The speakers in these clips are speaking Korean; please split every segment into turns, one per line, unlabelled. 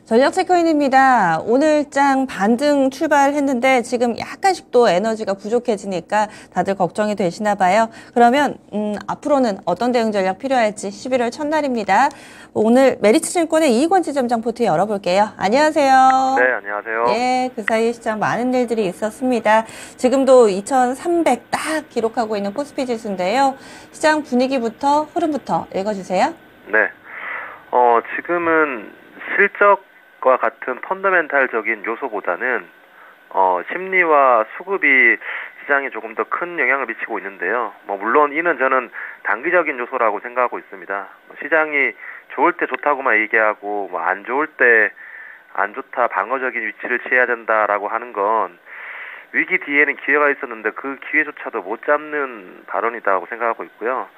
전략체크인입니다. 오늘 장 반등 출발했는데 지금 약간씩 또 에너지가 부족해지니까 다들 걱정이 되시나 봐요. 그러면 앞으로는 어떤 대응 전략 필요할지 11월 첫날입니다. 오늘 메리츠증권의 이익원 지점장 포트 열어볼게요. 안녕하세요.
네, 안녕하세요.
예, 그 사이에 시장 많은 일들이 있었습니다. 지금도 2,300 딱 기록하고 있는 코스피 지수인데요. 시장 분위기부터 흐름부터 읽어주세요.
네. 지금은 실적과 같은 펀더멘탈적인 요소보다는 심리와 수급이 시장에 조금 더 큰 영향을 미치고 있는데요. 물론 이는 저는 단기적인 요소라고 생각하고 있습니다. 시장이 좋을 때 좋다고만 얘기하고 안 좋을 때 안 좋다, 방어적인 위치를 취해야 된다라고 하는 건 위기 뒤에는 기회가 있었는데 그 기회조차도 못 잡는 발언이라고 생각하고 있고요.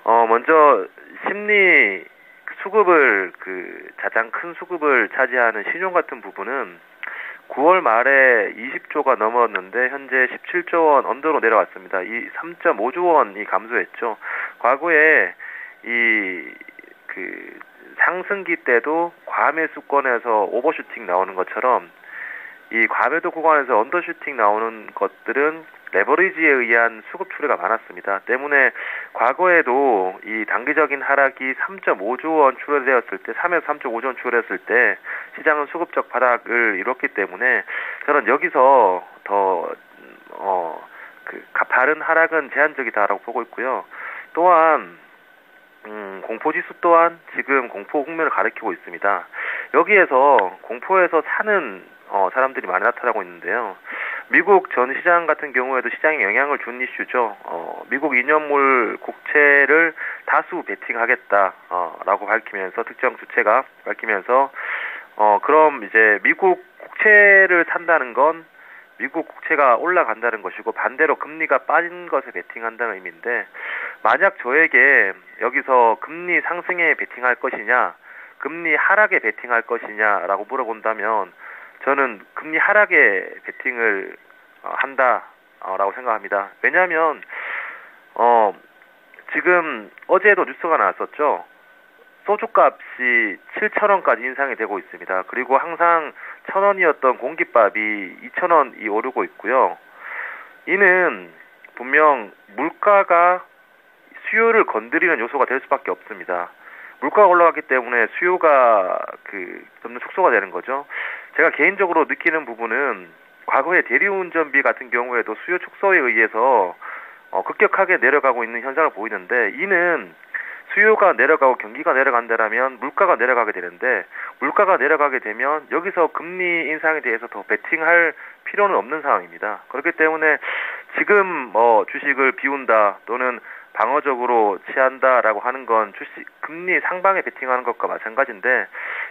먼저 심리 수급을 가장 큰 수급을 차지하는 신용 같은 부분은 9월 말에 20조가 넘었는데 현재 17조 원 언더로 내려왔습니다. 이 3.5조 원이 감소했죠. 과거에 상승기 때도 과매수권에서 오버슈팅 나오는 것처럼 이 과매도 구간에서 언더슈팅 나오는 것들은 레버리지에 의한 수급 추례가 많았습니다. 때문에 과거에도 이 단기적인 하락이 3.5조 원 추례되었을 때, 3에서 3.5조 원 추례했을 때 시장은 수급적 바닥을 이뤘기 때문에 저는 여기서 더 가파른 하락은 제한적이다라고 보고 있고요. 또한 공포지수 또한 지금 공포 국면을 가리키고 있습니다. 여기에서 공포에서 사는 사람들이 많이 나타나고 있는데요. 미국 전 시장 같은 경우에도 시장에 영향을 준 이슈죠. 미국 2년물 국채를 다수 베팅하겠다라고 밝히면서 특정 주체가 밝히면서 그럼 이제 미국 국채를 산다는 건 미국 국채가 올라간다는 것이고 반대로 금리가 빠진 것에 베팅한다는 의미인데 만약 저에게 여기서 금리 상승에 베팅할 것이냐 금리 하락에 베팅할 것이냐라고 물어본다면 저는 금리 하락에 베팅을 한다라고 생각합니다. 왜냐하면 지금 어제도 뉴스가 나왔었죠. 소주값이 7,000원까지 인상이 되고 있습니다. 그리고 항상 1,000원이었던 공깃밥이 2,000원이 오르고 있고요. 이는 분명 물가가 수요를 건드리는 요소가 될 수밖에 없습니다. 물가가 올라갔기 때문에 수요가 점점 축소가 되는 거죠. 제가 개인적으로 느끼는 부분은 과거의 대리운전비 같은 경우에도 수요 축소에 의해서 급격하게 내려가고 있는 현상을 보이는데 이는 수요가 내려가고 경기가 내려간다면 물가가 내려가게 되는데 물가가 내려가게 되면 여기서 금리 인상에 대해서 더 베팅할 필요는 없는 상황입니다. 그렇기 때문에 지금 주식을 비운다 또는 방어적으로 취한다라고 하는 건 금리 상방에 베팅하는 것과 마찬가지인데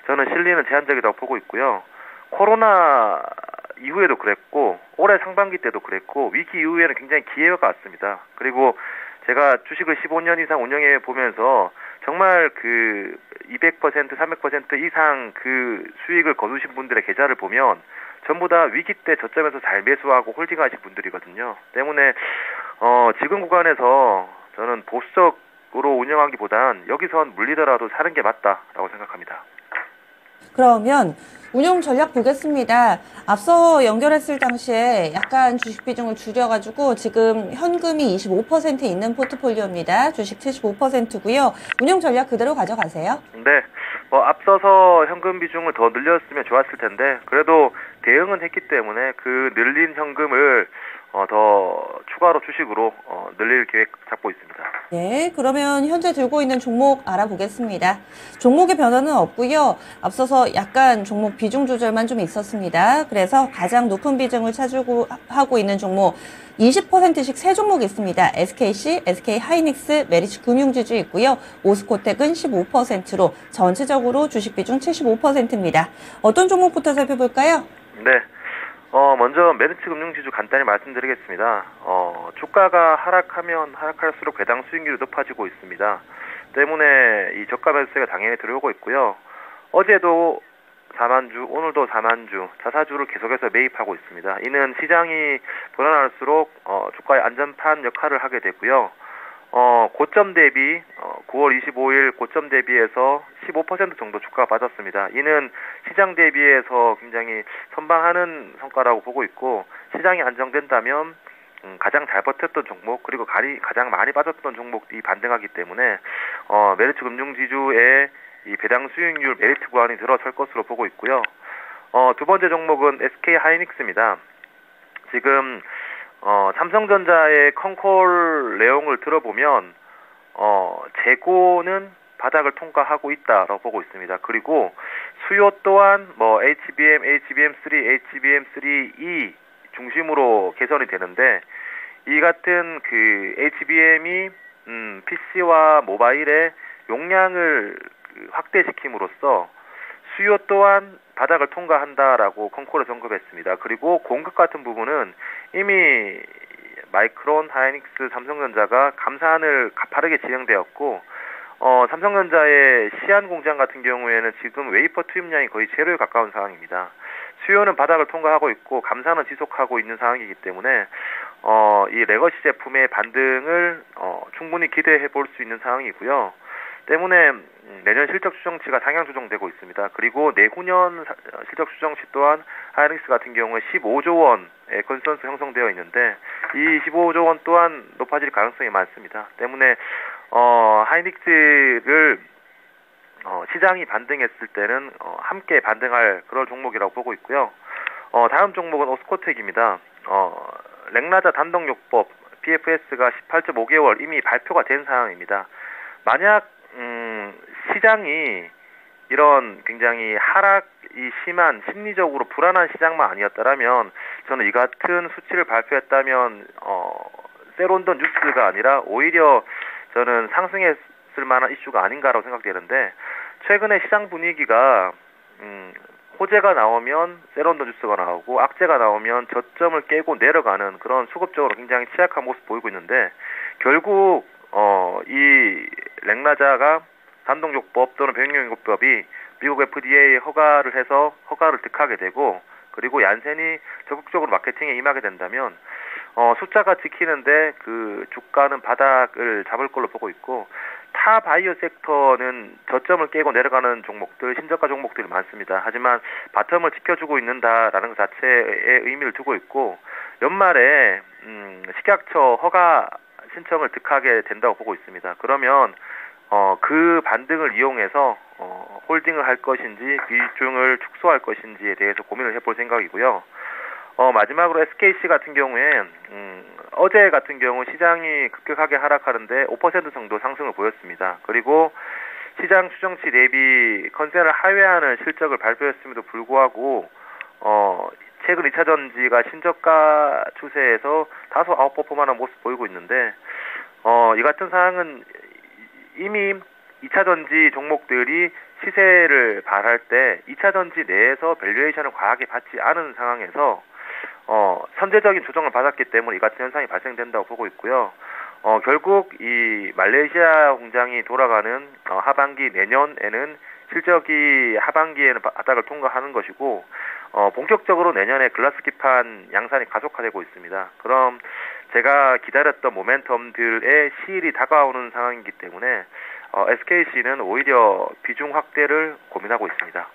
저는 실리는 제한적이라고 보고 있고요. 코로나 이후에도 그랬고 올해 상반기 때도 그랬고 위기 이후에는 굉장히 기회가 왔습니다. 그리고 제가 주식을 15년 이상 운영해 보면서 정말 200%, 300% 이상 수익을 거두신 분들의 계좌를 보면 전부 다 위기 때 저점에서 잘 매수하고 홀딩하신 분들이거든요. 때문에 지금 구간에서 저는 보수적으로 운영하기보단 여기선 물리더라도 사는 게 맞다라고 생각합니다.
그러면 운용 전략 보겠습니다. 앞서 연결했을 당시에 약간 주식 비중을 줄여가지고 지금 현금이 25% 있는 포트폴리오입니다. 주식 75%고요. 운용 전략 그대로 가져가세요.
네. 앞서서 현금 비중을 더 늘렸으면 좋았을 텐데 그래도 대응은 했기 때문에 그 늘린 현금을 더 추가로 주식으로 늘릴 계획 잡고 있습니다.
네, 그러면 현재 들고 있는 종목 알아보겠습니다. 종목의 변화는 없고요. 앞서서 약간 종목 비중 조절만 좀 있었습니다. 그래서 가장 높은 비중을 차지하고 하고 있는 종목 20%씩 세 종목 있습니다. SKC, SK하이닉스, 메리츠금융지주 있고요. 오스코텍은 15%로 전체적으로 주식 비중 75%입니다. 어떤 종목부터 살펴볼까요?
네. 먼저 메리츠금융지주 간단히 말씀드리겠습니다. 주가가 하락하면 하락할수록 배당 수익률이 높아지고 있습니다. 때문에 이 저가 매수세가 당연히 들어오고 있고요. 어제도 4만주, 오늘도 4만주, 자사주를 계속해서 매입하고 있습니다. 이는 시장이 불안할수록 주가의 안전판 역할을 하게 되고요. 고점 대비 9월 25일 고점 대비해서 15% 정도 주가가 빠졌습니다. 이는 시장 대비해서 굉장히 선방하는 성과라고 보고 있고, 시장이 안정된다면 가장 잘 버텼던 종목, 그리고 가장 많이 빠졌던 종목이 반등하기 때문에 메리츠 금융지주의 이 배당 수익률 메리트 구간이 들어설 것으로 보고 있고요. 두 번째 종목은 SK 하이닉스입니다. 지금 삼성전자의 컨콜 내용을 들어보면 재고는 바닥을 통과하고 있다라고 보고 있습니다. 그리고 수요 또한 HBM, HBM3, HBM3E 중심으로 개선이 되는데, 이 같은 그 HBM이 PC와 모바일의 용량을 확대시킴으로써 수요 또한 바닥을 통과한다라고 컨콜에 언급했습니다. 그리고 공급 같은 부분은 이미 마이크론, 하이닉스, 삼성전자가 감산을 가파르게 진행되었고, 삼성전자의 시안 공장 같은 경우에는 지금 웨이퍼 투입량이 거의 제로에 가까운 상황입니다. 수요는 바닥을 통과하고 있고 감산은 지속하고 있는 상황이기 때문에 이 레거시 제품의 반등을 충분히 기대해 볼 수 있는 상황이고요. 때문에 내년 실적 추정치가 상향 조정되고 있습니다. 그리고 내후년 실적 추정치 또한 하이닉스 같은 경우에 15조 원의 컨센서스 형성되어 있는데, 이 15조 원 또한 높아질 가능성이 많습니다. 때문에 하이닉스를 시장이 반등했을 때는 함께 반등할 그런 종목이라고 보고 있고요. 다음 종목은 오스코텍입니다. 렉라자 단독요법 PFS가 18.5개월 이미 발표가 된 상황입니다. 만약 시장이 이런 굉장히 하락이 심한 심리적으로 불안한 시장만 아니었다면, 저는 이 같은 수치를 발표했다면 세론던 뉴스가 아니라 오히려 저는 상승했을 만한 이슈가 아닌가라고 생각되는데, 최근에 시장 분위기가 호재가 나오면 세론던 뉴스가 나오고 악재가 나오면 저점을 깨고 내려가는 그런 수급적으로 굉장히 취약한 모습 보이고 있는데, 결국 이 렉라자가 단독요법 또는 병용요법이 미국 FDA에 허가를 해서 허가를 득하게 되고, 그리고 얀센이 적극적으로 마케팅에 임하게 된다면 숫자가 지키는데 그 주가는 바닥을 잡을 걸로 보고 있고, 타 바이오 섹터는 저점을 깨고 내려가는 종목들, 신저가 종목들이 많습니다. 하지만 바텀을 지켜주고 있는다라는 것 자체에 의미를 두고 있고, 연말에 식약처 허가 신청을 득하게 된다고 보고 있습니다. 그러면 그 반등을 이용해서 홀딩을 할 것인지 비중을 축소할 것인지에 대해서 고민을 해볼 생각이고요. 마지막으로 SKC 같은 경우에 어제 같은 경우 시장이 급격하게 하락하는데 5% 정도 상승을 보였습니다. 그리고 시장 추정치 대비 컨센을 하회하는 실적을 발표했음에도 불구하고 최근 2차 전지가 신저가 추세에서 다소 아웃퍼폼하는 모습 보이고 있는데, 이 같은 상황은 이미 2차 전지 종목들이 시세를 발할 때 2차 전지 내에서 밸류에이션을 과하게 받지 않은 상황에서 선제적인 조정을 받았기 때문에 이 같은 현상이 발생된다고 보고 있고요. 결국 이 말레이시아 공장이 돌아가는 하반기 내년에는 실적이 하반기에는 바닥을 통과하는 것이고, 본격적으로 내년에 글라스 기판 양산이 가속화되고 있습니다. 그럼 제가 기다렸던 모멘텀들의 시일이 다가오는 상황이기 때문에 SKC는 오히려 비중 확대를 고민하고 있습니다.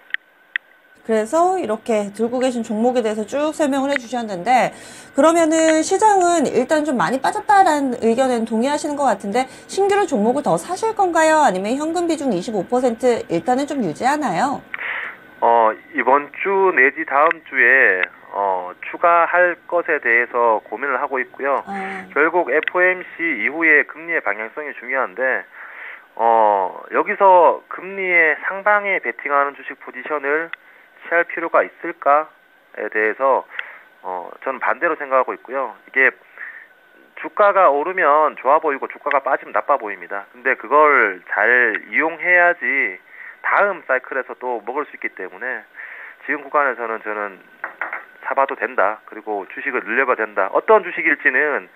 그래서 이렇게 들고 계신 종목에 대해서 쭉 설명을 해주셨는데, 그러면은 시장은 일단 좀 많이 빠졌다라는 의견에는 동의하시는 것 같은데, 신규로 종목을 더 사실 건가요? 아니면 현금 비중 25% 일단은 좀 유지하나요?
이번 주 내지 다음 주에 추가할 것에 대해서 고민을 하고 있고요. 결국 FOMC 이후의 금리의 방향성이 중요한데, 여기서 금리의 상방에 베팅하는 주식 포지션을 취할 필요가 있을까에 대해서 저는 반대로 생각하고 있고요. 이게 주가가 오르면 좋아 보이고 주가가 빠지면 나빠 보입니다. 근데 그걸 잘 이용해야지 다음 사이클에서 또 먹을 수 있기 때문에 지금 구간에서는 저는 사봐도 된다. 그리고 주식을 늘려봐도 된다. 어떤 주식일지는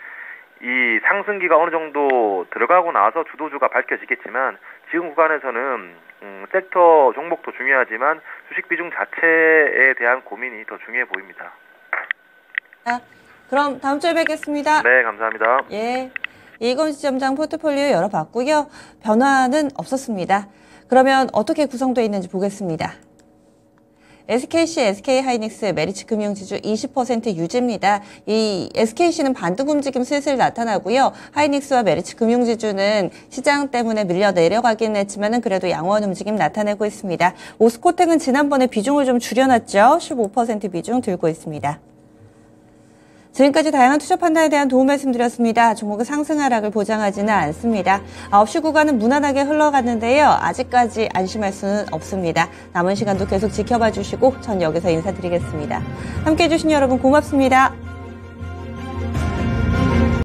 이 상승기가 어느 정도 들어가고 나서 주도주가 밝혀지겠지만, 지금 구간에서는 섹터 종목도 중요하지만 주식 비중 자체에 대한 고민이 더 중요해 보입니다.
그럼 다음 주에 뵙겠습니다.
네, 감사합니다.
예, 이건 시점장 포트폴리오 열어봤고요. 변화는 없었습니다. 그러면 어떻게 구성되어 있는지 보겠습니다. SKC, SK하이닉스, 메리츠금융지주 20% 유지입니다. 이 SKC는 반등 움직임 슬슬 나타나고요. 하이닉스와 메리츠금융지주는 시장 때문에 밀려 내려가긴 했지만 그래도 양호한 움직임 나타내고 있습니다. 오스코텍은 지난번에 비중을 좀 줄여놨죠. 15% 비중 들고 있습니다. 지금까지 다양한 투자 판단에 대한 도움 말씀드렸습니다. 종목의 상승 하락을 보장하지는 않습니다. 9시 구간은 무난하게 흘러갔는데요. 아직까지 안심할 수는 없습니다. 남은 시간도 계속 지켜봐 주시고 전 여기서 인사드리겠습니다. 함께해 주신 여러분 고맙습니다.